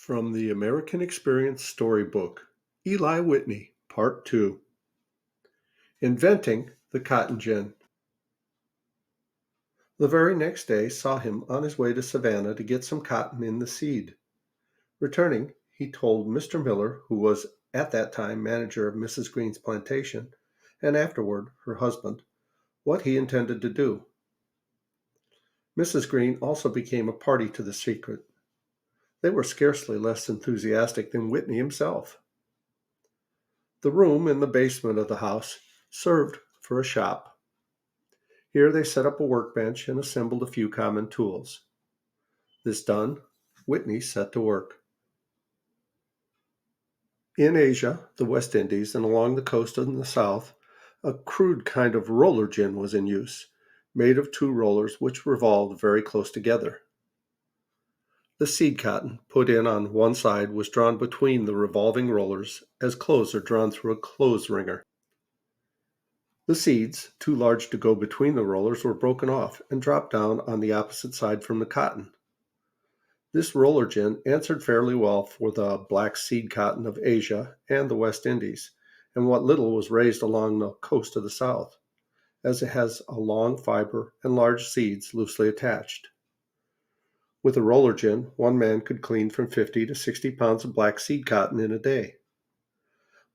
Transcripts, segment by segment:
From the American Experience Storybook, Eli Whitney, Part 2. Inventing the Cotton Gin. The very next day saw him on his way to Savannah to get some cotton in the seed. Returning, he told Mr. Miller, who was at that time manager of Mrs. Green's plantation, and afterward her husband, what he intended to do. Mrs. Green also became a party to the secret. They were scarcely less enthusiastic than Whitney himself. The room in the basement of the house served for a shop. Here they set up a workbench and assembled a few common tools. This done, Whitney set to work. In Asia, the West Indies, and along the coast in the south, a crude kind of roller gin was in use, made of two rollers which revolved very close together. The seed cotton put in on one side was drawn between the revolving rollers as clothes are drawn through a clothes wringer. The seeds, too large to go between the rollers, were broken off and dropped down on the opposite side from the cotton. This roller gin answered fairly well for the black seed cotton of Asia and the West Indies, and what little was raised along the coast of the South, as it has a long fiber and large seeds loosely attached. With a roller gin, one man could clean from 50 to 60 pounds of black seed cotton in a day.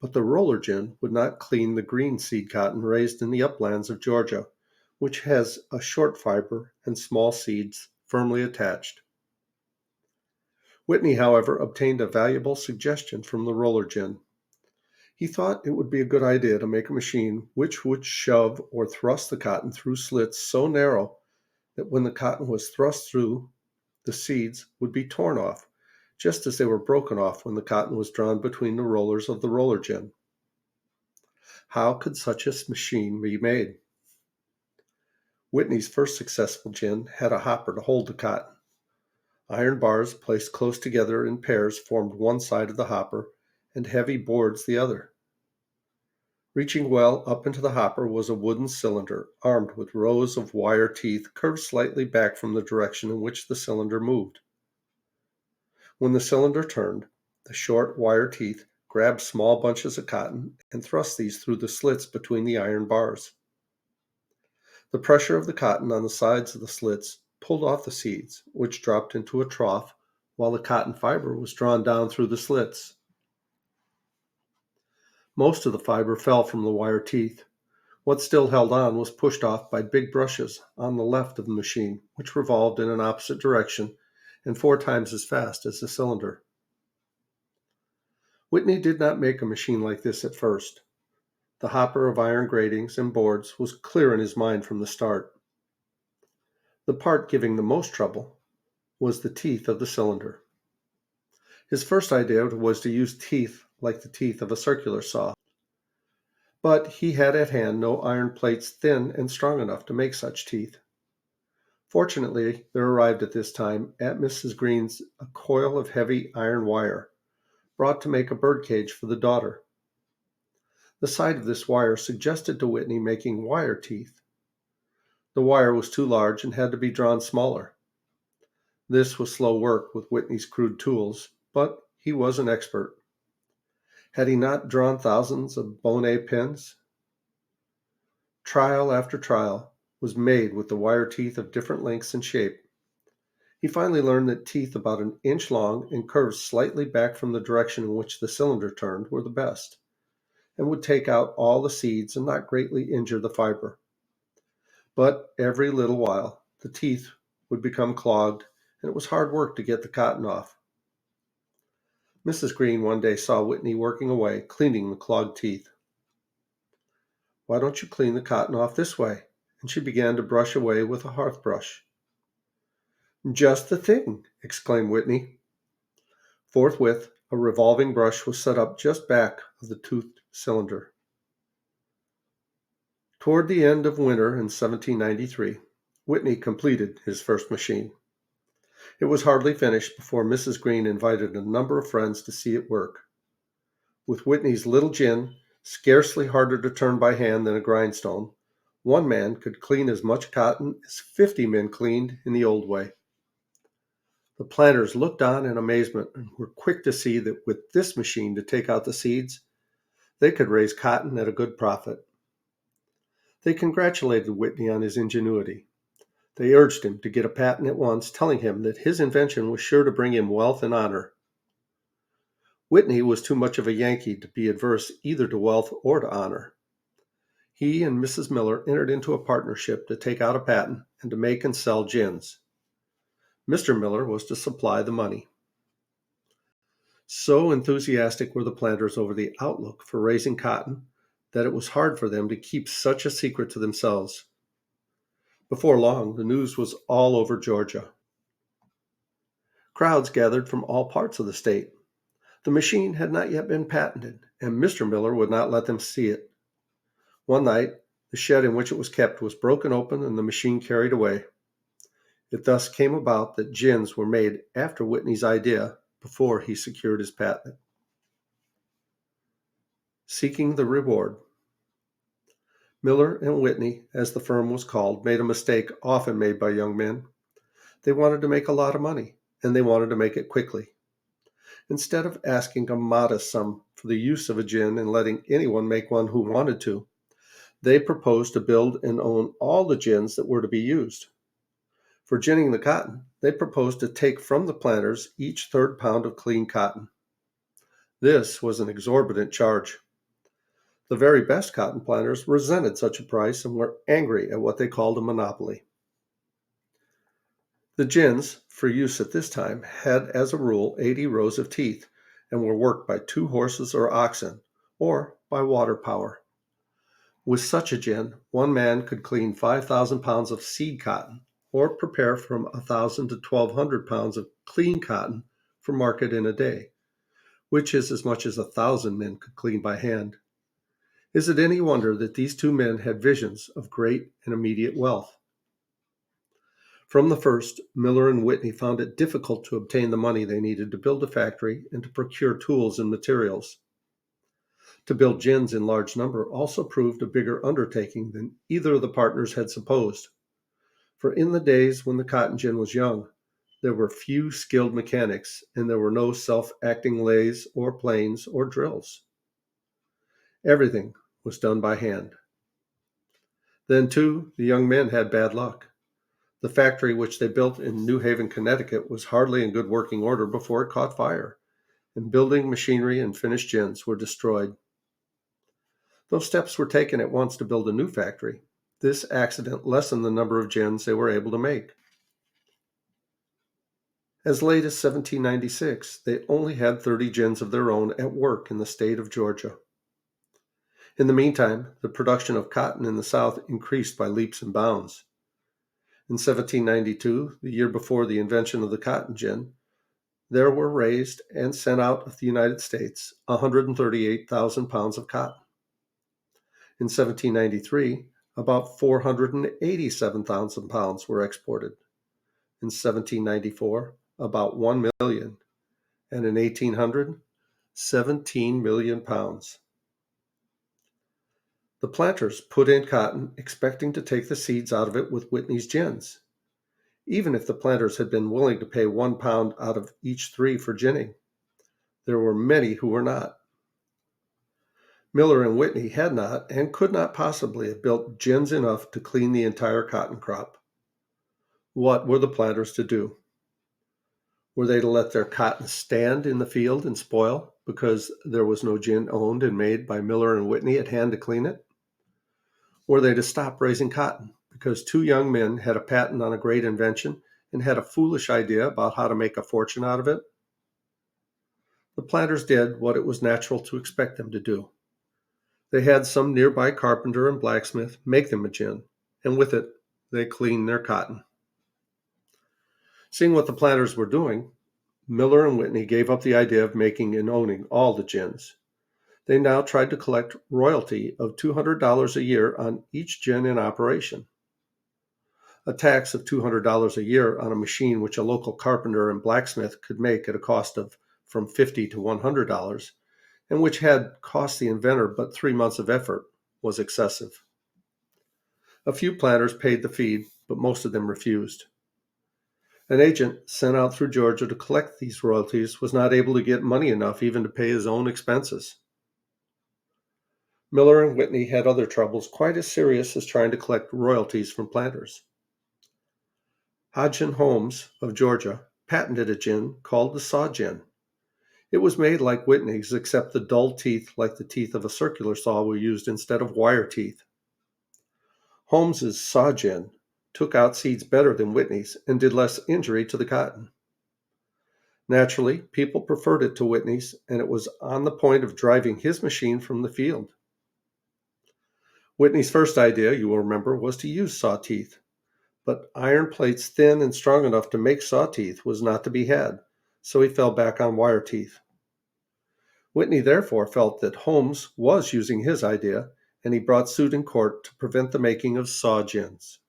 But the roller gin would not clean the green seed cotton raised in the uplands of Georgia, which has a short fiber and small seeds firmly attached. Whitney, however, obtained a valuable suggestion from the roller gin. He thought it would be a good idea to make a machine which would shove or thrust the cotton through slits so narrow that when the cotton was thrust through, the seeds would be torn off, just as they were broken off when the cotton was drawn between the rollers of the roller gin. How could such a machine be made? Whitney's first successful gin had a hopper to hold the cotton. Iron bars placed close together in pairs formed one side of the hopper, and heavy boards the other. Reaching well up into the hopper was a wooden cylinder armed with rows of wire teeth curved slightly back from the direction in which the cylinder moved. When the cylinder turned, the short wire teeth grabbed small bunches of cotton and thrust these through the slits between the iron bars. The pressure of the cotton on the sides of the slits pulled off the seeds, which dropped into a trough while the cotton fiber was drawn down through the slits. Most of the fiber fell from the wire teeth. What still held on was pushed off by big brushes on the left of the machine, which revolved in an opposite direction and 4 times as fast as the cylinder. Whitney did not make a machine like this at first. The hopper of iron gratings and boards was clear in his mind from the start. The part giving the most trouble was the teeth of the cylinder. His first idea was to use teeth like the teeth of a circular saw, but he had at hand no iron plates thin and strong enough to make such teeth. Fortunately, there arrived at this time at Mrs. Green's a coil of heavy iron wire, brought to make a birdcage for the daughter. The sight of this wire suggested to Whitney making wire teeth. The wire was too large and had to be drawn smaller. This was slow work with Whitney's crude tools, but he was an expert. Had he not drawn thousands of bonnet pins? Trial after trial was made with the wire teeth of different lengths and shape. He finally learned that teeth about an inch long and curved slightly back from the direction in which the cylinder turned were the best, and would take out all the seeds and not greatly injure the fiber. But every little while the teeth would become clogged, and it was hard work to get the cotton off. Mrs. Green one day saw Whitney working away, cleaning the clogged teeth. "Why don't you clean the cotton off this way?" And she began to brush away with a hearth brush. "Just the thing!" exclaimed Whitney. Forthwith, a revolving brush was set up just back of the toothed cylinder. Toward the end of winter in 1793, Whitney completed his first machine. It was hardly finished before Mrs. Green invited a number of friends to see it work. With Whitney's little gin, scarcely harder to turn by hand than a grindstone, one man could clean as much cotton as 50 men cleaned in the old way. The planters looked on in amazement and were quick to see that with this machine to take out the seeds, they could raise cotton at a good profit. They congratulated Whitney on his ingenuity. They urged him to get a patent at once, telling him that his invention was sure to bring him wealth and honor. Whitney was too much of a Yankee to be adverse either to wealth or to honor. He and Mrs. Miller entered into a partnership to take out a patent and to make and sell gins. Mr. Miller was to supply the money. So enthusiastic were the planters over the outlook for raising cotton that it was hard for them to keep such a secret to themselves. Before long, the news was all over Georgia. Crowds gathered from all parts of the state. The machine had not yet been patented, and Mr. Miller would not let them see it. One night, the shed in which it was kept was broken open and the machine carried away. It thus came about that gins were made after Whitney's idea before he secured his patent. Seeking the reward. Miller and Whitney, as the firm was called, made a mistake often made by young men. They wanted to make a lot of money, and they wanted to make it quickly. Instead of asking a modest sum for the use of a gin and letting anyone make one who wanted to, they proposed to build and own all the gins that were to be used. For ginning the cotton, they proposed to take from the planters each third pound of clean cotton. This was an exorbitant charge. The very best cotton planters resented such a price and were angry at what they called a monopoly. The gins, for use at this time, had as a rule 80 rows of teeth and were worked by 2 horses or oxen, or by water power. With such a gin, one man could clean 5,000 pounds of seed cotton, or prepare from 1,000 to 1,200 pounds of clean cotton for market in a day, which is as much as 1,000 men could clean by hand. Is it any wonder that these 2 men had visions of great and immediate wealth? From the first, Miller and Whitney found it difficult to obtain the money they needed to build a factory and to procure tools and materials. To build gins in large number also proved a bigger undertaking than either of the partners had supposed. For in the days when the cotton gin was young, there were few skilled mechanics, and there were no self-acting lathes or planes or drills. Everything was done by hand. Then, too, the young men had bad luck. The factory which they built in New Haven, Connecticut, was hardly in good working order before it caught fire, and building machinery and finished gins were destroyed. Though steps were taken at once to build a new factory, this accident lessened the number of gins they were able to make. As late as 1796, they only had 30 gins of their own at work in the state of Georgia. In the meantime, the production of cotton in the South increased by leaps and bounds. In 1792, the year before the invention of the cotton gin, there were raised and sent out of the United States 138,000 pounds of cotton. In 1793, about 487,000 pounds were exported. In 1794, about 1 million, and in 1800, 17 million pounds. The planters put in cotton, expecting to take the seeds out of it with Whitney's gins. Even if the planters had been willing to pay 1 pound out of each 3 for ginning, there were many who were not. Miller and Whitney had not and could not possibly have built gins enough to clean the entire cotton crop. What were the planters to do? Were they to let their cotton stand in the field and spoil because there was no gin owned and made by Miller and Whitney at hand to clean it? Were they to stop raising cotton because 2 young men had a patent on a great invention and had a foolish idea about how to make a fortune out of it? The planters did what it was natural to expect them to do. They had some nearby carpenter and blacksmith make them a gin, and with it they cleaned their cotton. Seeing what the planters were doing, Miller and Whitney gave up the idea of making and owning all the gins. They now tried to collect royalty of $200 a year on each gin in operation. A tax of $200 a year on a machine which a local carpenter and blacksmith could make at a cost of from $50 to $100, and which had cost the inventor but 3 months of effort, was excessive. A few planters paid the fee, but most of them refused. An agent sent out through Georgia to collect these royalties was not able to get money enough even to pay his own expenses. Miller and Whitney had other troubles quite as serious as trying to collect royalties from planters. Hodgson Holmes of Georgia patented a gin called the saw gin. It was made like Whitney's, except the dull teeth, like the teeth of a circular saw, were used instead of wire teeth. Holmes's saw gin took out seeds better than Whitney's and did less injury to the cotton. Naturally, people preferred it to Whitney's, and it was on the point of driving his machine from the field. Whitney's first idea, you will remember, was to use saw teeth, but iron plates thin and strong enough to make saw teeth was not to be had, so he fell back on wire teeth. Whitney therefore felt that Holmes was using his idea, and he brought suit in court to prevent the making of saw gins.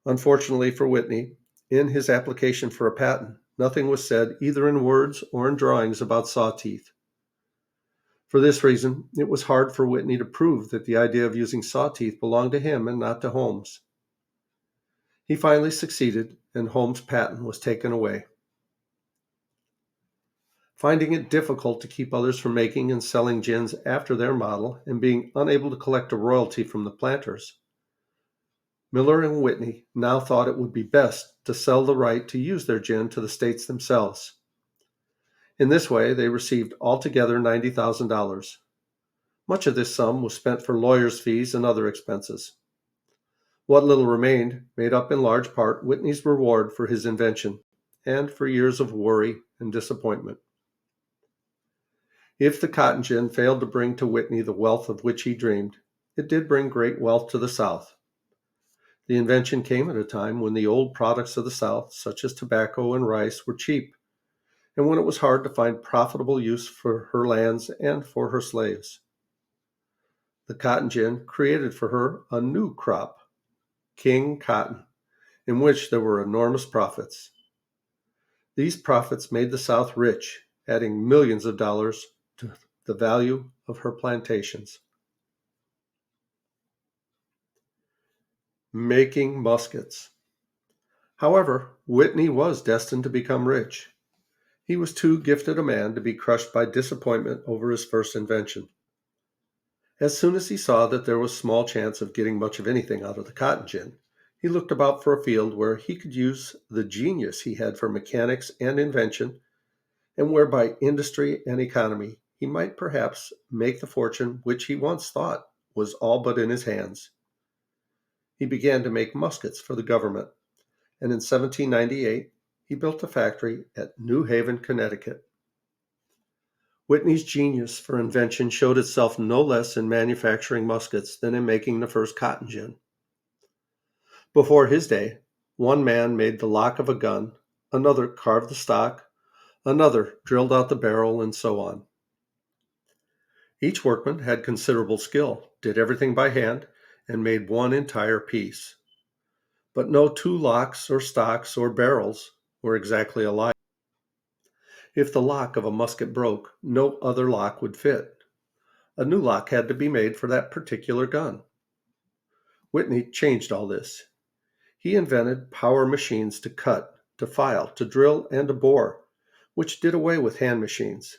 Unfortunately for Whitney, in his application for a patent, nothing was said either in words or in drawings about saw teeth. For this reason, it was hard for Whitney to prove that the idea of using saw teeth belonged to him and not to Holmes. He finally succeeded, and Holmes' patent was taken away. Finding it difficult to keep others from making and selling gins after their model and being unable to collect a royalty from the planters, Miller and Whitney now thought it would be best to sell the right to use their gin to the states themselves. In this way, they received altogether $90,000. Much of this sum was spent for lawyers' fees and other expenses. What little remained made up in large part Whitney's reward for his invention and for years of worry and disappointment. If the cotton gin failed to bring to Whitney the wealth of which he dreamed, it did bring great wealth to the South. The invention came at a time when the old products of the South, such as tobacco and rice, were cheap, and when it was hard to find profitable use for her lands and for her slaves. The cotton gin created for her a new crop, king cotton, in which there were enormous profits. These profits made the South rich, adding millions of dollars to the value of her plantations. Making muskets. However, Whitney was destined to become rich. He was too gifted a man to be crushed by disappointment over his first invention. As soon as he saw that there was small chance of getting much of anything out of the cotton gin, he looked about for a field where he could use the genius he had for mechanics and invention, and where by industry and economy he might perhaps make the fortune which he once thought was all but in his hands. He began to make muskets for the government, and in 1798 he built a factory at New Haven, Connecticut. Whitney's genius for invention showed itself no less in manufacturing muskets than in making the first cotton gin. Before his day, one man made the lock of a gun, another carved the stock, another drilled out the barrel, and so on. Each workman had considerable skill, did everything by hand, and made one entire piece. But no two locks or stocks or barrels were exactly alike. If the lock of a musket broke, no other lock would fit. A new lock had to be made for that particular gun. Whitney changed all this. He invented power machines to cut, to file, to drill, and to bore, which did away with hand machines.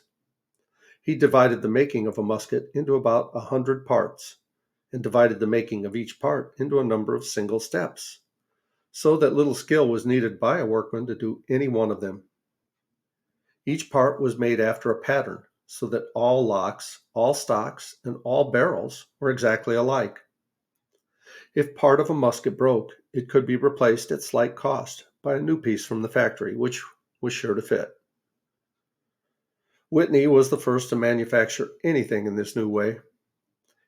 He divided the making of a musket into about 100 parts, and divided the making of each part into a number of single steps, so that little skill was needed by a workman to do any one of them. Each part was made after a pattern, so that all locks, all stocks, and all barrels were exactly alike. If part of a musket broke, it could be replaced at slight cost by a new piece from the factory, which was sure to fit. Whitney was the first to manufacture anything in this new way.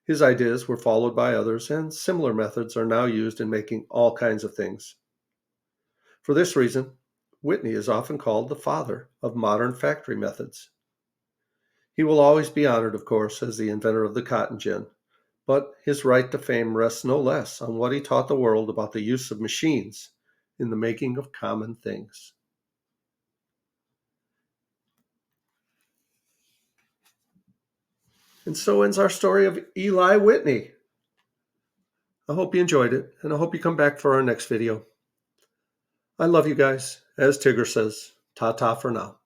His ideas were followed by others, and similar methods are now used in making all kinds of things. For this reason, Whitney is often called the father of modern factory methods. He will always be honored, of course, as the inventor of the cotton gin, but his right to fame rests no less on what he taught the world about the use of machines in the making of common things. And so ends our story of Eli Whitney. I hope you enjoyed it, and I hope you come back for our next video. I love you guys. As Tigger says, ta ta for now.